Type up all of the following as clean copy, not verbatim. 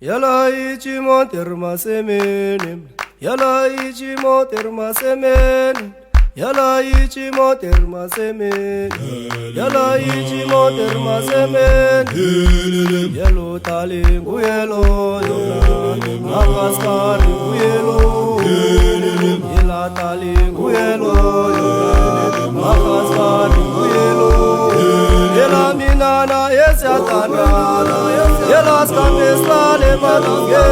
Yala ichi moterma semene, yala ichi moterma semene, yala ichi moterma semene, yala ichi moterma semene, yelo tali guyelo, nakaskari guyelo, yela tali guyelo, nakaskari guyelo, yela minana yesatana, yela skandesla le matange,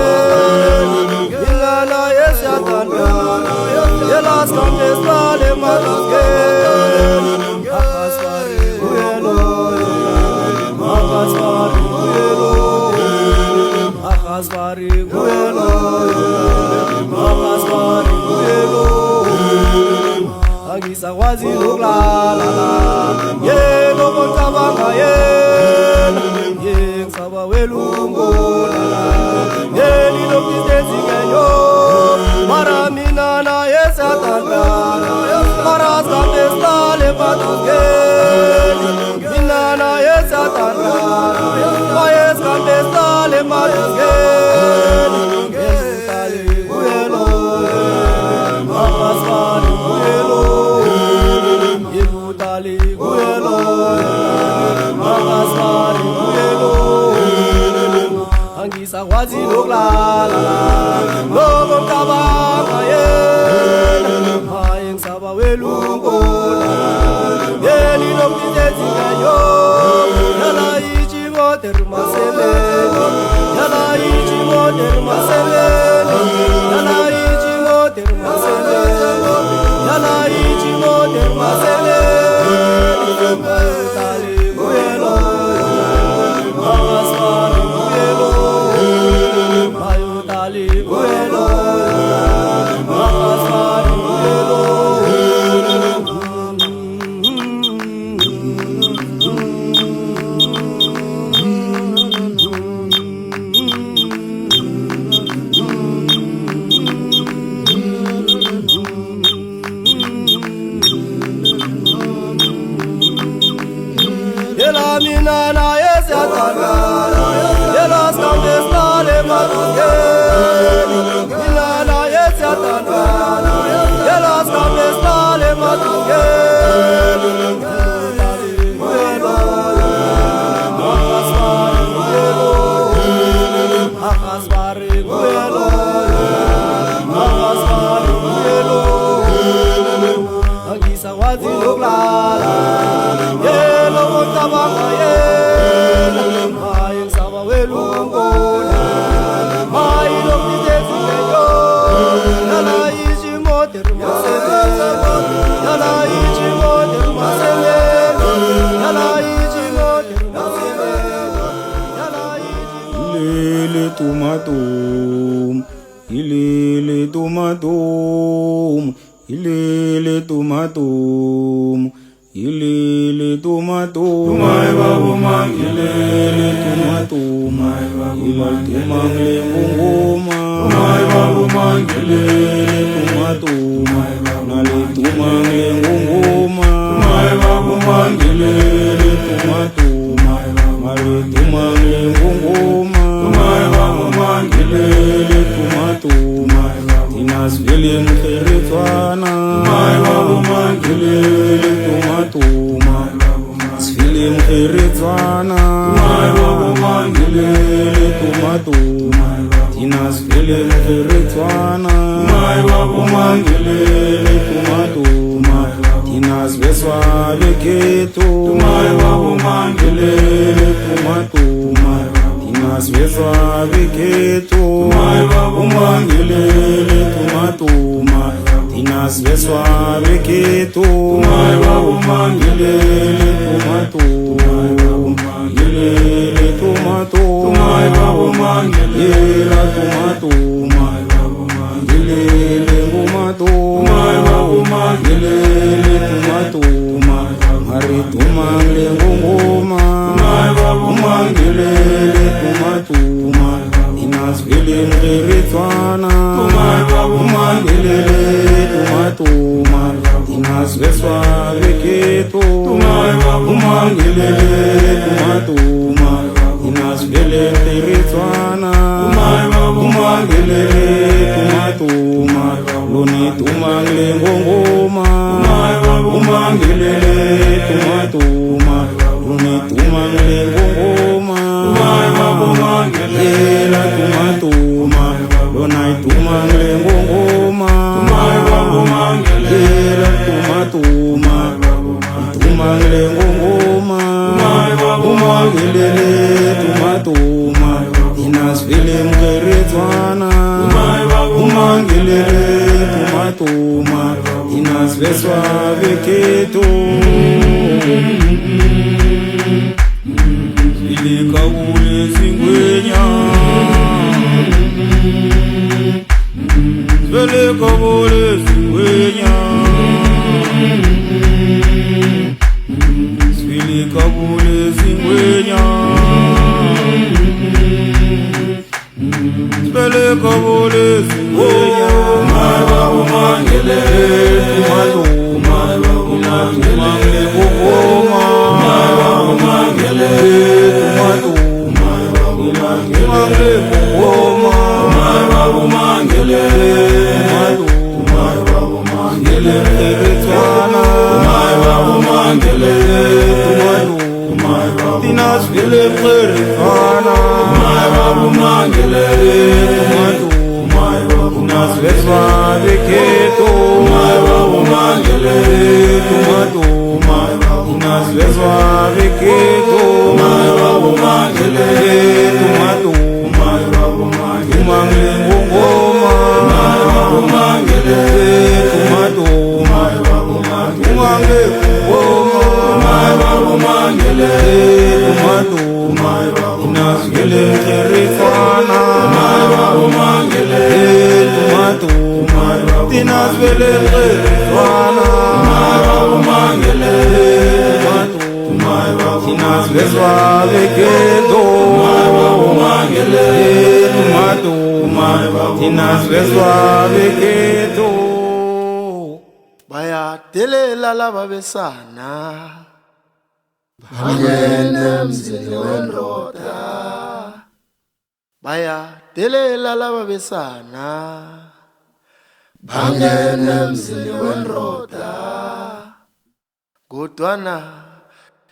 minana yesatana, yela skandesla le matange, nakaskari guyelo, nakaskari guyelo, nakaskari guyelo, nakaskari guyelo. Angisakwazi nokulala yelo kontabanga yena ngisaba welungula yeli lokizenzi ngenyo mara mina na yesatanda mara sabesale patange mina na yesatanda mayes kandesale patange ngisali kuyelo mapasali kuyelo Yelutali kuyelo, makasari kuyelo, angisakwazi nokulala, nokucabanga yena, hayi ngisaba welungula, yeli lokizenzi ngenyo, yala ichi moterma semene, yala ichi moterma semene, yala ichi moterma semene, yala ichi moterma semene. Tali guyelo, makasari guyelo, mayu tali guyelo, makasari guyelo. Yela minana yesatana, yela skandesla le matange, minana yesatana, yela skandesla le matange. Guyelo, makasari guyelo, makasari guyelo, makasari guyelo, angisakwazi nokulala. Kontabanga yena, hayi ngisaba welungula, hayi lokizenzi ngenyo, yala ichi moterma semene, yala ichi moterma semene, yala ichi moterma semene, yala ichi. Ilele tumatum, ilele tumatum, ilele tumatum. Ilele tumatum, tumai babu mang ilele tumatum, ilele tumangle ngoma, tumai babu mang ilele tumatum, nale tumangle ngoma, tumai babu mang ilele tumatum, mare tumangle ngoma, tumai babu mang ilele tumatum, inas vele mkheretwana, tumai babu mang ilele tumatuma, svile mkheretwana, tumai babu mang ilele tumatuma, inas vele mkheretwana, tumai babu mang ilele tumatuma, inas veswa veketo, tumai babu mang ilele tumatuma, inas veswa veketo, tumai babu mang ilele tumatuma, inas veswa veketo, tumai babu mang ilele tumatuma, ilele tumatuma, tumai babu mang yela tumatuma, ilele tumatuma, tumai babu mang ilele tumatuma, mare tumangle ngoma, tumai babu mang ilele tumatuma, inas vele mkheretwana, tumai babu mang ilele tumatuma, inas veswa veketo, tumai babu mang ilele tumatuma, inas vele mkheretwana, tumatuma lona ituma ngilengongoma ngela tumatuma ituma ngilengongoma umangelele tumatuma inasivele mgeretswana umangelele tumatuma inasiveswa veketo ilikabule zingwenya ilikabule zingwenya ilikabule zingwenya ilikabule zingwenya umangele tumatuma umangele ngongoma umangele tumatuma umangele ngongoma umangele tumatuma umangele ngetswana umangele tumatuma tinasvele mgeretswana umangele tumatuma tinasveswa veketo umangele tumatuma tinasveswa veketo umangele tumatuma umangele ngongoma umangele tumatuma umangele ngongoma umangele tumatuma tinasvele mgeretswana umangele tumatuma tinasvele mgeretswana umangele tumatuma tinasveswa veketo umangele tumatuma tinasveswa veketo. Bayadelela laba besana bangene emzini wendoda, bayadelela laba besana bangene emzini wendoda, kodwana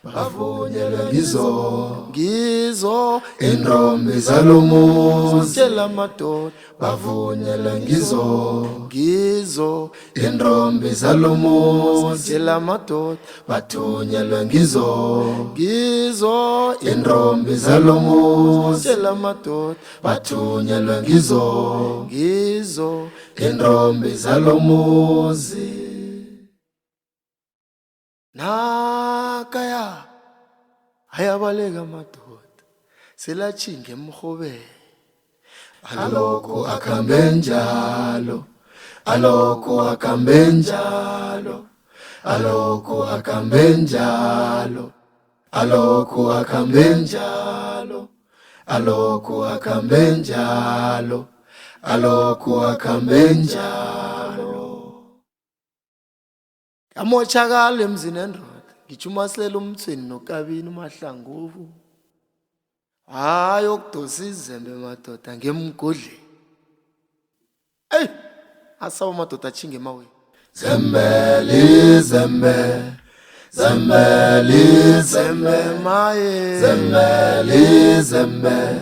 bavunyelwe ngizo intombi zalomuzi, tshela amadoda bavunyelwe ngizo intombi zalomuzi, tshela amadoda bathunyelwe ngizo intombi zalomuzi, tshela amadoda bathunyelwe ngizo intombi zalomuzi. Nakaya ayabaleka amadoda selachinga emhobeni, alokho akhambe njalo, alokho akhambe njalo, alokho akhambe njalo, alokho akhambe njalo, alokho akhambe njalo, alokho akhambe njalo. Amochakala emzini endoda, ngichumasela umthweni noKabini uMahlanguvu, hayi okudosa izembe madoda ngemgodle. Ey, asaba madoda achinge emaweni. Zembeli zembe, zembeli zembe maye, zembeli zembe,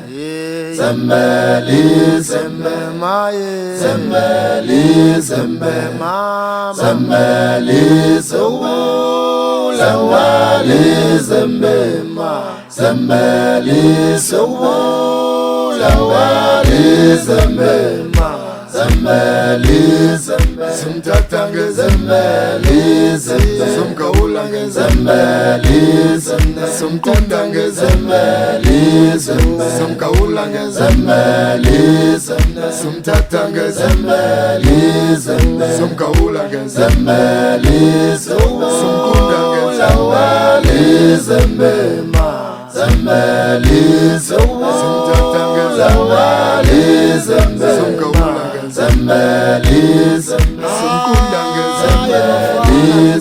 zembeli zembe maye, zembeli zembe mama, zembeli zewula wali zembe ma, zembeli zewula wali zembe ma, zembeli zembe, simthatha ngezembeli zembe, somgawula ngezembeli zembe, somqonda ngezembeli zembe, somgawula ngezembeli zembe, somthatha ngezembeli zembe, somgawula ngezembeli zembe, somqonda ngezembeli zembe ma, zembeli somthatha ngezembeli zembe, somgawula zembeli zembe, somqonda ngezembeli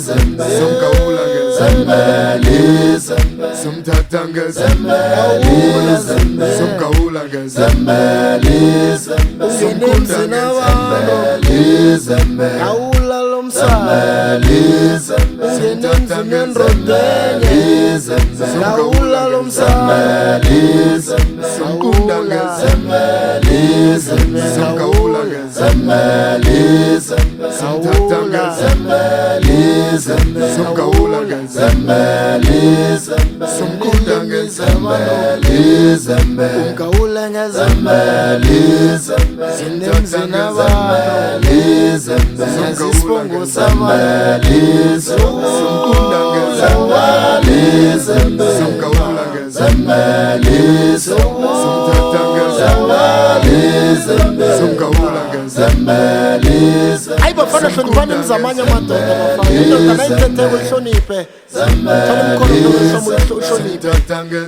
zembe, somgawula ngezembeli zembe, somthatha ngezembeli zembe, somgawula ngezembeli zembe, somqonda ngezembeli zembe, gawula lomsambeli zembe, somthatha ngezembeli zembe, gawula lomsambeli zembe, somqonda ngezembeli zembeli zembe Samkaula zembeli zembe Samtatanga zembeli zembe Samkaula zembeli zembe Samkundanga zembeli zembe Umkaulanga zembeli zembe Zindemzina zembeli zembe Samkaulanga zembeli zembe Samkundanga zembeli zembe Samkaulanga zembeli zembe Samtatanga zembeli zembe Samkaulanga zembeli zembe Hayi bafana hloniphani mzamanye amadoda bafana indoda nayithetheko ihloniphe thana umkhono uhloniphe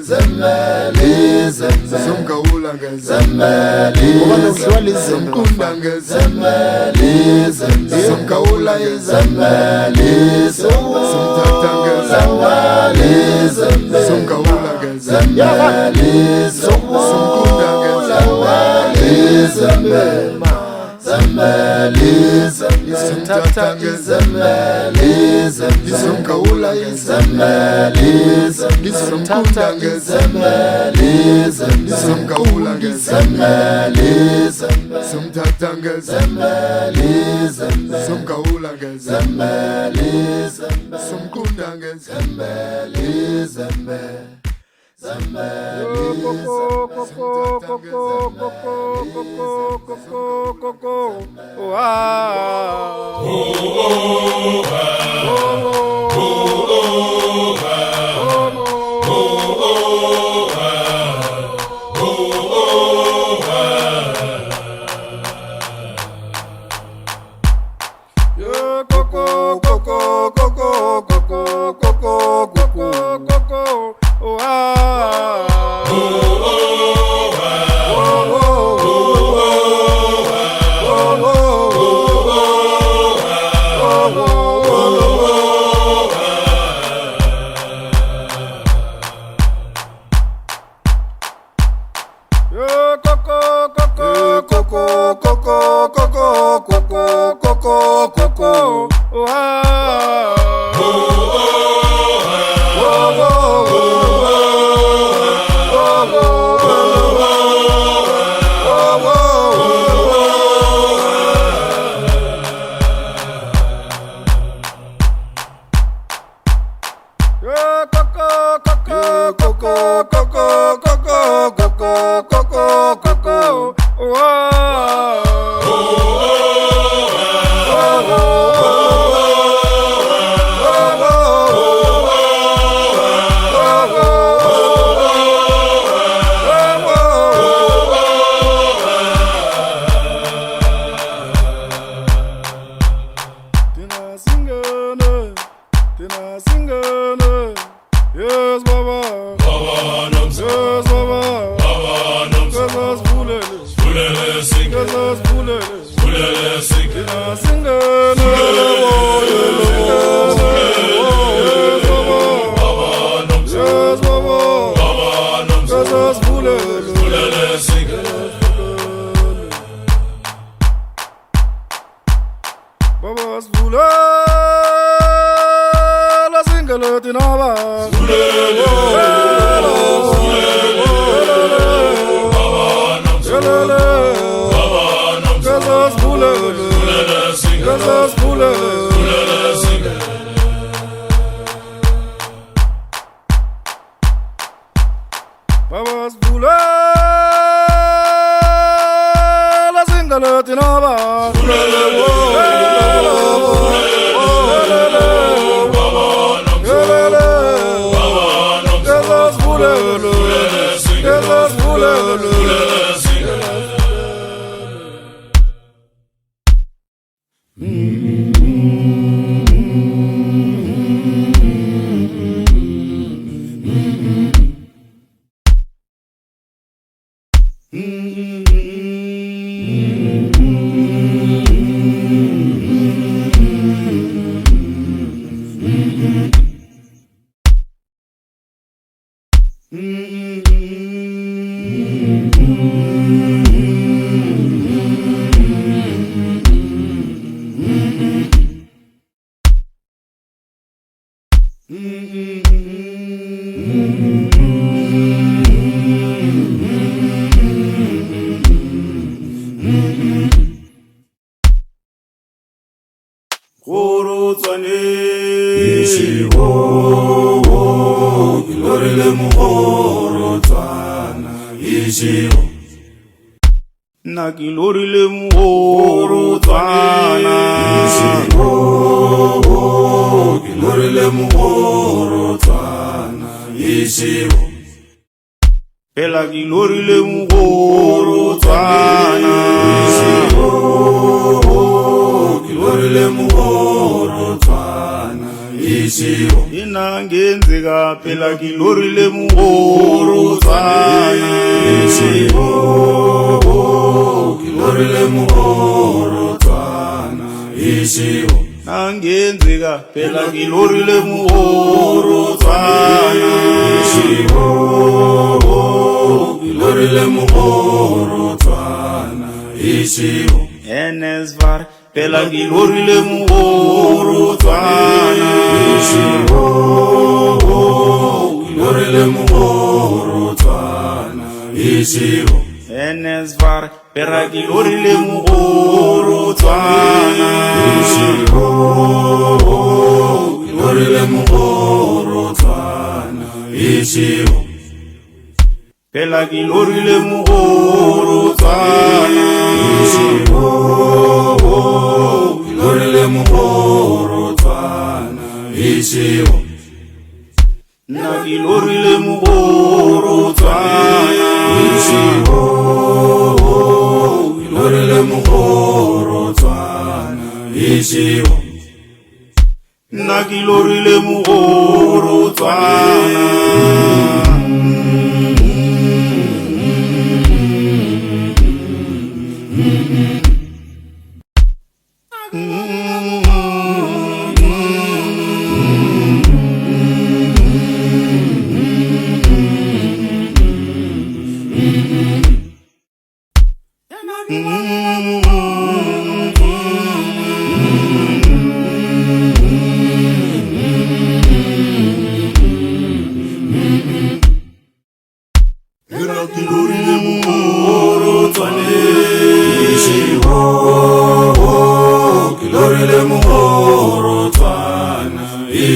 zembeli zembe Samkaulanga zembeli ngoba nokudliwa lizinto Samkundanga zembeli zembe Samkaula zembeli zembe Samtatanga zembeli zembe Samkaulanga zembeli zembe Samkundanga zembeli zembe zembeli zembe Samtatanga zembeli zembe Samkaula zembeli zembe Samkundanga zembeli zembe Samkaulanga zembeli zembe Samtatanga zembeli zembe Samkaulanga zembeli zembe Samkundanga zembeli zembe Yes, Baba. Baba namsa, Yes, Baba. Baba namsa. Yes, Bulele. Bulele sing, Yes, Bulele. bulele sing. Yes, Singana. Yes, Baba. Baba namsa, Yes, Baba. Baba namsa. Yes, Bulele. Bulele sing, Baba's Bulele. Singala Tinaba. bulele, Baba namsa, Baba namsa. Yes, Bulele. Bulele sing, Yes, Bulele. bulele sing. Baba's Bulele. Singala Tinaba. Baba namsa, Baba namsa. Bulele sing, bulele sing. Mm-hmm. Korotswane Ishiwo Kilorile Mukorotswana Ishiwo Na kilorile Mukorotswana Ishiwo Kilorile Mukorotswana Ishiwo Pela kilorile Mukorotswana Ishiwo Kilorile Mukorotswana Ishiwo Inangenzeka phela kilorile Mukorotswana Ishiwo Kilorile Mukorotswana Ishiwo Nangenzeka phela kilorile Mukorotswana Ishiwo Kilorile Mukorotswana Ishiwo Enesvar Pela kilorile Mukorotswana Ishiwo Kilorile Mukorotswana Ishiwo Enesvar Pela kilorile Mukorotswana Ishiwo Kilorile Mukorotswana Ishiwo Pela kilorile Mukorotswana Ishiwo Kilorile Mukorotswana Ishiwo Na kilorile Mukorotswana Ishiwo Kilorile Mukorotswana Ishiwo Na kilorile Mukorotswana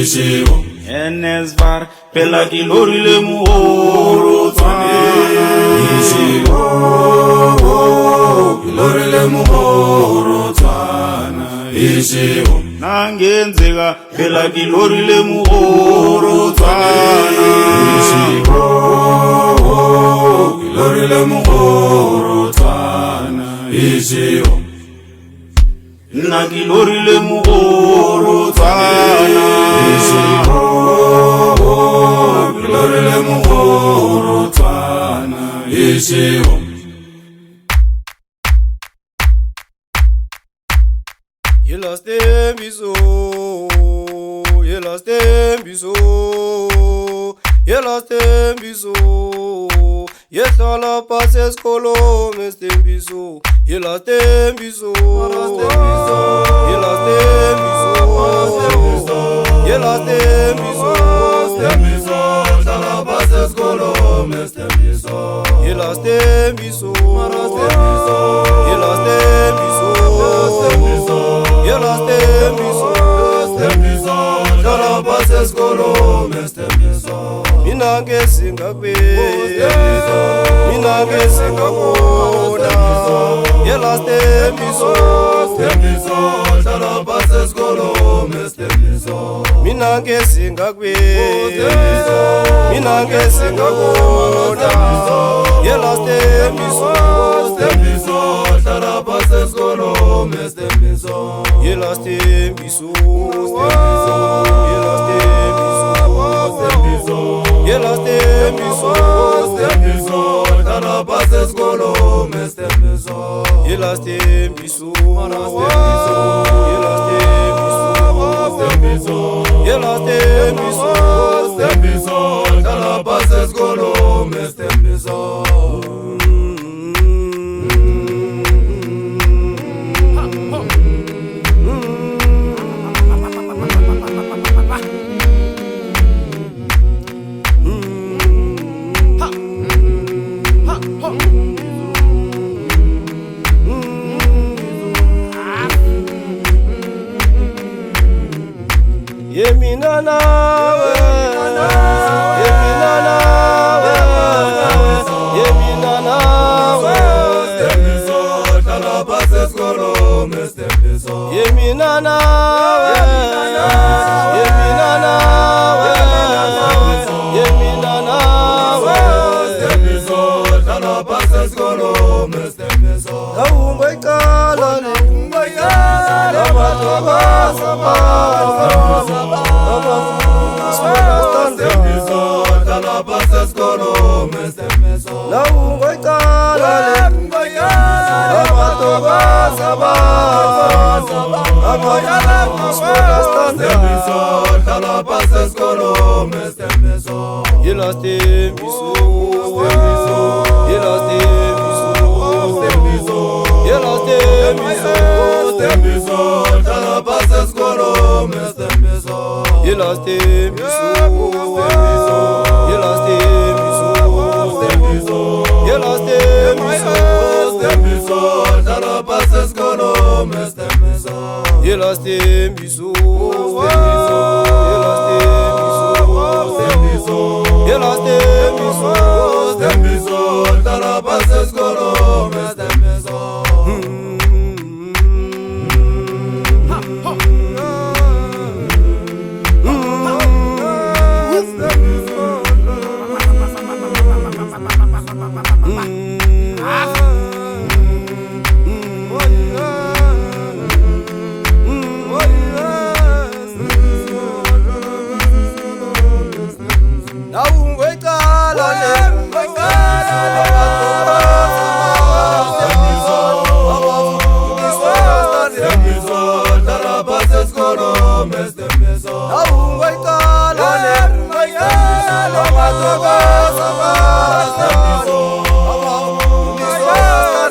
Ishiwo Enesvar Pela kilorile Mukorotswana Ishiwo Kilorile Mukorotswana Ishiwo Nangenzeka phela kilorile Mukorotswana Ishiwo Kilorile Mukorotswana Ishiwo Na kilorile Mukorotswana Ishiwo Kilorile Mukorotswana Ishiwo Yelastembiso Yelastembiso Yelastembiso Yehlala phasi esikolweni estembiso Yelastembiso Yelastembiso Yelastembiso Hlala phasi esikolweni estembiso Yelastembiso Yelastembiso Yelastembiso Hlala phasi esikolweni estembiso Mina ngesingakwe Mina ngesingakona Yelastembiso Hlala phasi esikolweni estembiso Mina ngesingakwe Mina ngesingakona Yelastembiso Hlala phasi esikolweni estembiso Yelastembiso Yelastembiso Hlala phasi esikolweni estembiso Yelastembiso Estembiso Hlala phasi esikolweni estembiso Yemina nawe, yemina nawe, yemina nawe, Stembizo, dala pase skolo mestembizo. yemina nawe, yemina nawe, yemina nawe, Stembizo, dala pase skolo mestembizo. Naungo ikala le, Stembizo, dala pase skolo mestembizo. Naungo ikala le, Stembizo, dala pase skolo mestembizo. Yela stembizo, yela stembizo, Stembizo, yela stembizo, Stembizo, dala pase skolo mestembizo. yela stembizo, yela stembizo, Stembizo, yela stembizo, Stembizo, dala pase skolo mestembizo. yela stembizo, Stembizo, yela stembizo, Stembizo, dala pase skolo mestembizo. Naungo ikala le, Stembizo, dala pase skolo mestembizo. naungo ikala le,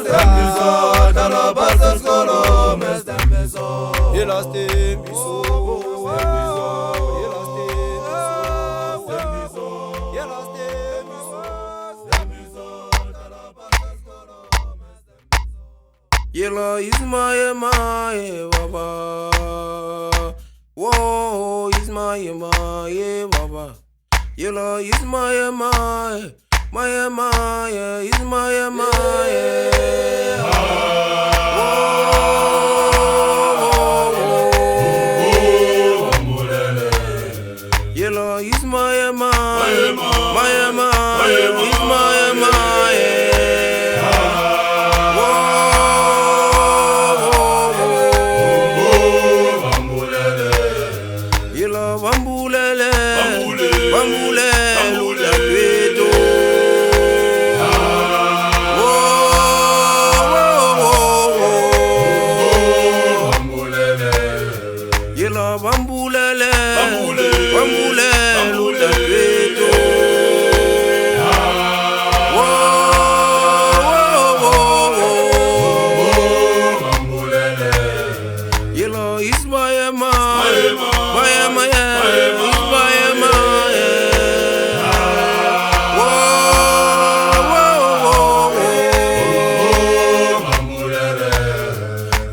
Stembizo, dala pase skolo mestembizo. yela stembizo, yela stembizo, yela stembizo. Yellow is my baba. Whoa, is my baba. Yellow is my is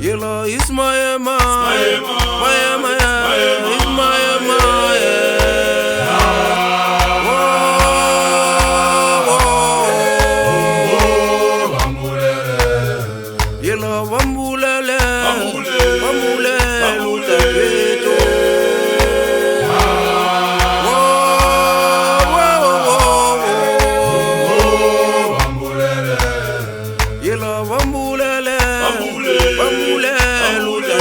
Yellow is Bambule, luta